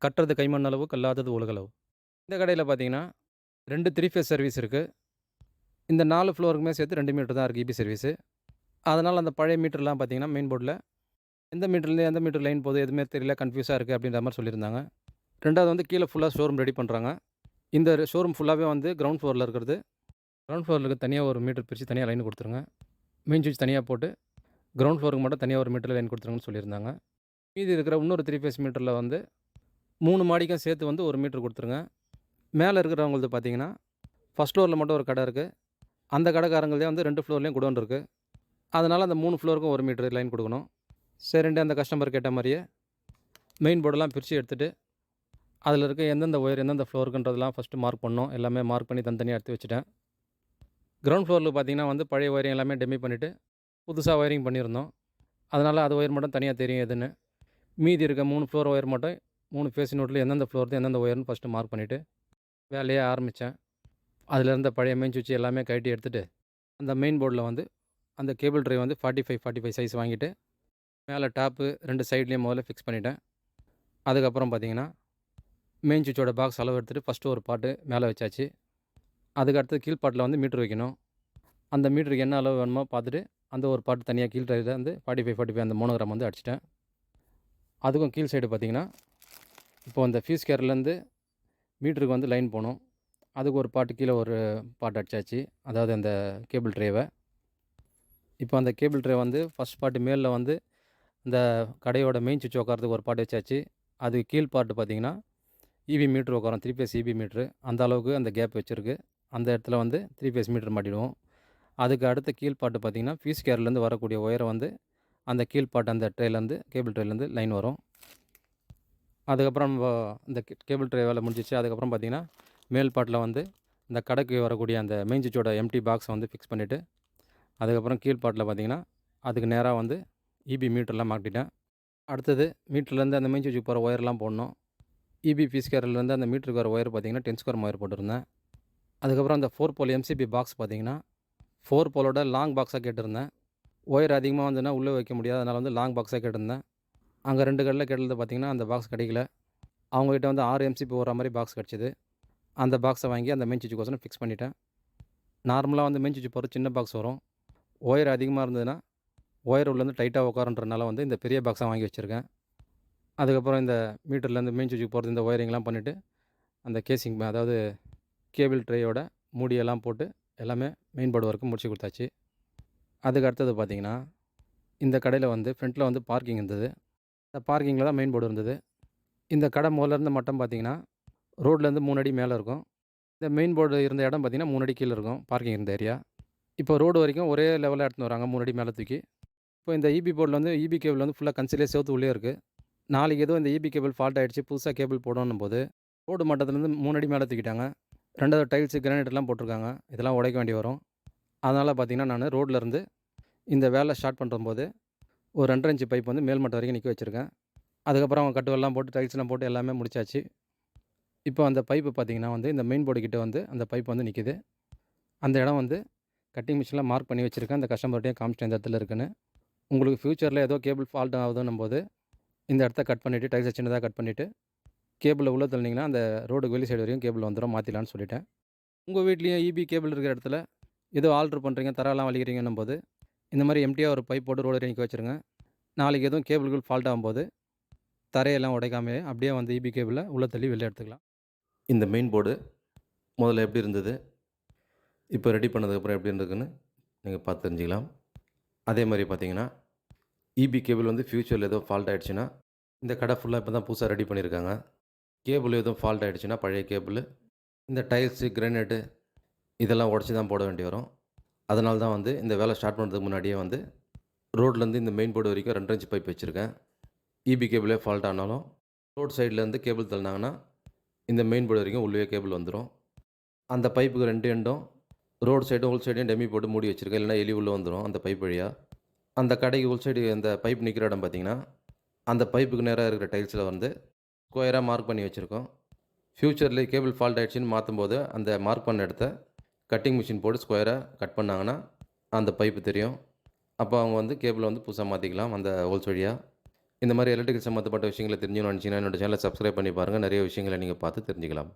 கட்டுறது கைமண் அளவு, கல்லாதது உலகளவு. இந்த கடையில பார்த்தீங்கன்னா, 2 த்ரீ ஃபேஸ் சர்வீஸ் இருக்கு. இந்த 4 ஃப்ளோருக்குமே சேர்த்து 2 மீட்டர் தான் இருக்கு ஈபி சர்வீஸு. அதனால அந்த பழைய மீட்டர்லாம் பார்த்தீங்கன்னா, மெயின் போர்ட்ல எந்த மீட்டர்லேருந்து எந்த மீட்டர் லைன் போகுது எதுவுமே தெரியல, கன்ஃப்யூஸா இருக்கு அப்படின்ற மாரி சொல்லியிருந்தாங்க. 2வது வந்து கீழ ஃபுல்லா ஷோரூம் ரெடி பண்றாங்க. இந்த ஷோரூம் ஃபுல்லாவே வந்து கிரவுண்ட் ஃப்ளோர்ல இருக்கிறது. கிரவுண்ட் ஃப்ளோர்ல இருக்க தனியா ஒரு மீட்டர் பிரிச்சு தனியா லைன் குடுத்துருங்க. மெயின் சுவிட்ச் தனியா போட்டு, கிரவுண்ட் ஃப்ளோருக்கு மட்டும் தனியா ஒரு மீட்டர்ல லைன் குடுத்துருங்கன்னு சொல்லியிருந்தாங்க. மீதி இருக்கிற இன்னொரு த்ரீ ஃபேஸ் மீட்டர்ல வந்து 3 மாடிக்கும் சேர்த்து வந்து 1 மீட்டர் குடுத்துருங்க. மேல இருக்கிறவங்கள்து பார்த்தீங்கன்னா, ஃபர்ஸ்ட் ஃப்ளோர்ல மட்டும் ஒரு கடை இருக்கு. அந்த கடைக்காரங்கள்தே வந்து 2 ஃப்ளோர்லயும் குடோன் இருக்கு. அதனால அந்த 3 ஃப்ளோருக்கும் 1 மீட்டர் லைன் குடுக்கணும். சரின்ட்டு அந்த கஸ்டமர் கேட்ட மாரியே மெயின் போர்டெல்லாம் பிரிச்சு எடுத்துட்டு, அதில இருக்க எந்தெந்த ஒயர் எந்தெந்த ஃப்ளோருக்குன்றதெல்லாம் ஃபர்ஸ்ட்டு மார்க் பண்ணோம். எல்லாமே மார்க் பண்ணி தனித்தனியா எடுத்து வச்சுட்டேன். கிரவுண்ட் ஃப்ளோர்ல பார்த்தீங்கன்னா வந்து பழைய ஒயரிங் எல்லாமே டெமி பண்ணிட்டு, புதுசா ஒயரிங் பண்ணியிருந்தோம். அதனால அது ஒயர் மட்டும் தனியா தெரியும் எதுன்னு. மீதி இருக்க 3 ஃப்ளோர் ஒயர் மட்டும் 3 ஃபேஸ் நோட்ல எந்தெந்த ஃப்ளோர்து எந்தெந்த ஒயர்ன்னு ஃபர்ஸ்ட்டு மார்க் பண்ணிட்டு, வேலைய ஆரம்பிச்சேன். அதில இருந்த பழைய மெயின் சுவிட்ச் எல்லாமே கழட்டி எடுத்துட்டு, அந்த மெயின் போர்ட்ல வந்து அந்த கேபிள் ட்ரை வந்து 45 சைஸ் வாங்கிட்டு, மேல டாப்பு 2 சைட்லயும் முதல்ல ஃபிக்ஸ் பண்ணிட்டேன். அதுக்கப்புறம் பார்த்தீங்கன்னா, மெயின் சுவிட்சோட பாக்ஸ் அளவு எடுத்துட்டு ஃபர்ஸ்ட்டு ஒரு பார்ட்டு மேல வச்சாச்சு. அதுக்கு அடுத்து கீழ் பார்ட்ல வந்து மீட்டர் வைக்கணும். அந்த மீட்டருக்கு என்ன அளவு வேணுமோ பார்த்துட்டு, அந்த ஒரு பார்ட் தனியா கீழ் ட்ரைல வந்து 45 அந்த மோனோகிராம் வந்து அடிச்சுட்டேன். அதுக்கும் கீழ் சைடு பார்த்தீங்கன்னா, இப்போ அந்த ஃபியூஸ் கேர்லேருந்து மீட்டருக்கு வந்து லைன் போணும். அதுக்கு ஒரு பார்ட் கீழ ஒரு பார்ட் அடிச்சாச்சு. அதாவது அந்த கேபிள் ட்ரேவ. இப்போ அந்த கேபிள் ட்ரே வந்து ஃபர்ஸ்ட் பார்ட் மேல்ல வந்து இந்த கடையோட மெயின் சுவிட்ச் உட்காரதுக்கு ஒரு பார்ட் வச்சாச்சு. அதுக்கு கீழ் பார்ட் பார்த்தீங்கன்னா, ஈபி மீட்டர் உட்காரும். 3 ஃபேஸ் ஈபி மீட்டரு. அந்த அளவுக்கு அந்த கேப் வச்சிருக்கு. அந்த இடத்துல வந்து 3 ஃபேஸ் மீட்டர் மாட்டிடுவோம். அதுக்கு அடுத்த கீழ் பார்ட் பார்த்தீங்கன்னா, ஃபியூஸ் கேர்லேருந்து வரக்கூடிய ஒயர வந்து அந்த கீழ் பார்ட் அந்த ட்ரேலேருந்து கேபிள் ட்ரேலேருந்து லைன் வரும். அதுக்கப்புறம் இந்த கேபிள் ட்ரே வேலை முடிஞ்சிச்சு. அதுக்கப்புறம் பார்த்தீங்கன்னா, மேல் பார்ட்ல வந்து இந்த கடைக்கு வரக்கூடிய அந்த மெயின் சுவிட்சோட எம்ப்டி பாக்ஸ வந்து ஃபிக்ஸ் பண்ணிட்டு, அதுக்கப்புறம் கீழ் பார்ட்ல பார்த்தீங்கன்னா, அதுக்கு நேரா வந்து ஈபி மீட்டர்லாம் மாட்டிட்டேன். அடுத்தது மீட்டர்லேருந்து அந்த மெயின் சுவிட்சுக்கு போகிற ஒயர்லாம் போடணும். ஈபி ஃபியூஸ் கேர்லேருந்து அந்த மீட்டருக்கு வர ஒயர் பார்த்தீங்கன்னா, 10 ஸ்கொயர் ஒயர் போட்டிருந்தேன். அதுக்கப்புறம் அந்த 4 போல் எம்சிபி பாக்ஸ் பார்த்தீங்கன்னா, 4 போலோட லாங் பாக்ஸா கேட்டிருந்தேன். ஒயர் அதிகமா வந்ததுன்னா உள்ள வைக்க முடியாது. அதனால வந்து லாங் பாக்ஸா கேட்டிருந்தேன். அங்க 2 கடையில கேட்டது பார்த்தீங்கன்னா, அந்த பாக்ஸ் கிடைக்கல. அவங்ககிட்ட வந்து 6 எம்சிபி வர மாரி பாக்ஸ் கிடச்சிது. அந்த பாக்ஸை வாங்கி அந்த மெயின் சுவிட்சுக்கோசரம் ஃபிக்ஸ் பண்ணிட்டேன். நார்மலா வந்து மெயின் சுவிட்ச் போடுற சின்ன பாக்ஸ் வரும். ஒயர் அதிகமா இருந்ததுன்னா, ஒயர் உள்ள வந்து டைட்டா உட்காருன்றனால வந்து இந்த பெரிய பாக்ஸா வாங்கி வச்சிருக்கேன். அதுக்கப்புறம் இந்த மீட்டர்லேருந்து மெயின் சுவிட்சுக்கு போகிறது இந்த ஒயரிங்லாம் பண்ணிட்டு, அந்த கேசிங் அதாவது கேபிள் ட்ரேயோட மூடியெல்லாம் போட்டு எல்லாமே மெயின் போர்டு ஒர்க்கு முடிச்சு குடுத்தாச்சு. அதுக்கு அடுத்தது பார்த்தீங்கன்னா, இந்த கடையில வந்து ஃப்ரண்ட்ல வந்து பார்க்கிங் இருந்தது. அந்த பார்க்கிங்கில தான் மெயின் போர்டு இருந்தது. இந்த கடை முதல்ல இருந்த மட்டம் பார்த்தீங்கன்னா, ரோட்லேருந்து 3 அடி மேல இருக்கும். இந்த மெயின் போர்டு இருந்த இடம் பார்த்தீங்கன்னா, 3 அடி கீழ இருக்கும். பார்க்கிங் இருந்த ஏரியா. இப்போ ரோடு வரைக்கும் ஒரே லெவலா எடுத்துன்னு வராங்க 3 அடி மேல தூக்கி. இப்போ இந்த ஈபி போர்ட்ல வந்து ஈபி கேபிள் வந்து ஃபுல்லா கன்சீலே செவுத்து உள்ளேயே இருக்கு. நாளைக்கு ஏதோ இந்த ஈபி கேபிள் ஃபால்ட் ஆயிடுச்சு, புதுசா கேபிள் போடணும்போது, ரோடு மட்டத்துலேருந்து 3 அடி மேல தூக்கிட்டாங்க. 2வது டைல்ஸு, கிரானைட்லாம் போட்டிருக்காங்க. இதெல்லாம் உடைக்க வேண்டி வரும். அதனால பார்த்தீங்கன்னா, நானு ரோட்லேருந்து இந்த வேலை ஸ்டார்ட் பண்ணும்போது, ஒரு 2 1/2 இன்ச் பைப் வந்து மேல் மட்டம் வரைக்கும் நிக்க வச்சிருக்கேன். அதுக்கப்புறம் அவங்க கட்டுவெல்லாம் போட்டு, டைல்ஸ்லாம் போட்டு எல்லாமே முடிச்சாச்சு. இப்போ அந்த பைப்பு பார்த்தீங்கன்னா வந்து, இந்த மெயின் போர்டு கிட்ட வந்து அந்த பைப் வந்து நிக்குது. அந்த இடம் வந்து கட்டிங் மிஷின்ல மார்க் பண்ணி வச்சிருக்கேன். அந்த கஸ்டமர்ட்டயும் காமிச்சிட்டேன் இந்த இடத்துல இருக்குன்னு. உங்களுக்கு ஃபியூச்சர்ல ஏதோ கேபிள் ஃபால்ட் ஆகுதுன்னும்போது, இந்த இடத்த கட் பண்ணிட்டு, டைல்ஸ சின்னதா கட் பண்ணிட்டு, கேபிள உள்ள தள்ளினீங்கன்னா, அந்த ரோடுக்கு வெளி சைடு வரைக்கும் கேபிள் வந்துரும். மாத்திடலான்னு சொல்லிட்டேன். உங்க வீட்லயும் ஈபி கேபிள் இருக்கிற இடத்துல, ஏதோ ஆல்டர் பண்ணுறீங்க, தரலாம் வலிக்கிறீங்கன்னும்போது, இந்த மாரி எம்ப்டியா ஒரு பைப் போட்டு ரோடு வரையும் நிக்க வச்சுருங்க. நாளைக்கு எதுவும் கேபிள்கள் ஃபால்ட் ஆகும்போது, தரையெல்லாம் உடைக்காமயே அப்படியே வந்து ஈபி கேபிள உள்ள தள்ளி வெளில எடுத்துக்கலாம். இந்த மெயின் போர்டு முதல்ல எப்படி இருந்தது? இப்போ ரெடி பண்ணதுக்கப்புறம் எப்படி இருந்திருக்குன்னு நீங்க பார்த்து தெரிஞ்சுக்கலாம். அதே மாரி பார்த்தீங்கன்னா, ஈபி கேபிள் வந்து ஃபியூச்சர்ல ஏதோ ஃபால்ட் ஆயிடுச்சுன்னா, இந்த கடை ஃபுல்லா இப்போ தான் புதுசா ரெடி பண்ணியிருக்காங்க. கேபிள் எதுவும் ஃபால்ட் ஆயிடுச்சுன்னா, பழைய கேபிளு, இந்த டைல்ஸு, கிரானைட்டு இதெல்லாம் உடைச்சு தான் போட வேண்டி வரும். அதனால தான் வந்து இந்த வேலை ஸ்டார்ட் பண்ணுறதுக்கு முன்னாடியே வந்து ரோட்லேருந்து இந்த மெயின் போர்டு வரைக்கும் 2 1/2 இன்ச் பைப் வச்சிருக்கேன். ஈபி கேபிளே ஃபால்ட் ஆனாலும், ரோட் சைட்லேருந்து கேபிள் தள்ளினாங்கன்னா, இந்த மெயின் போர்டு வரைக்கும் உள்ளேயே கேபிள் வந்துரும். அந்த பைப்புக்கு 2 எண்டும் ரோட் சைடும், உள் சைடையும் டம்மி போட்டு மூடி வச்சிருக்கேன். இல்லைனா எலி உள்ள வந்துரும் அந்த பைப் வழியா. அந்த கடைக்கு உள் சைடு அந்த பைப் நிக்கிற இடம் பார்த்தீங்கன்னா, அந்த பைப்புக்கு நேரா இருக்கிற டைல்ஸ்ல வந்து ஸ்கொயரா மார்க் பண்ணி வச்சிருக்கோம். ஃபியூச்சர்ல கேபிள் ஃபால்ட் ஆயிடுச்சுன்னு மாத்தும்போது, அந்த மார்க் பண்ண இடத்த கட்டிங் மிஷின் போட்டு ஸ்கொயரா கட் பண்ணாங்கன்னா, அந்த பைப்பு தெரியும். அப்போ அவங்க வந்து கேபிள வந்து புதுசா மாத்திக்கலாம் அந்த ஹோல்ஸ் வழியா. இந்த மாதிரி எலக்ட்ரிக்கல் சம்மந்தப்பட்ட விஷயங்கள தெரிஞ்சுக்கணும்னு நினச்சிங்கன்னா, என்னோட சேனலை சப்ஸ்கிரைப் பண்ணி பாருங்கள். நிறைய விஷயங்கள நீங்க பார்த்து தெரிஞ்சுக்கலாம்.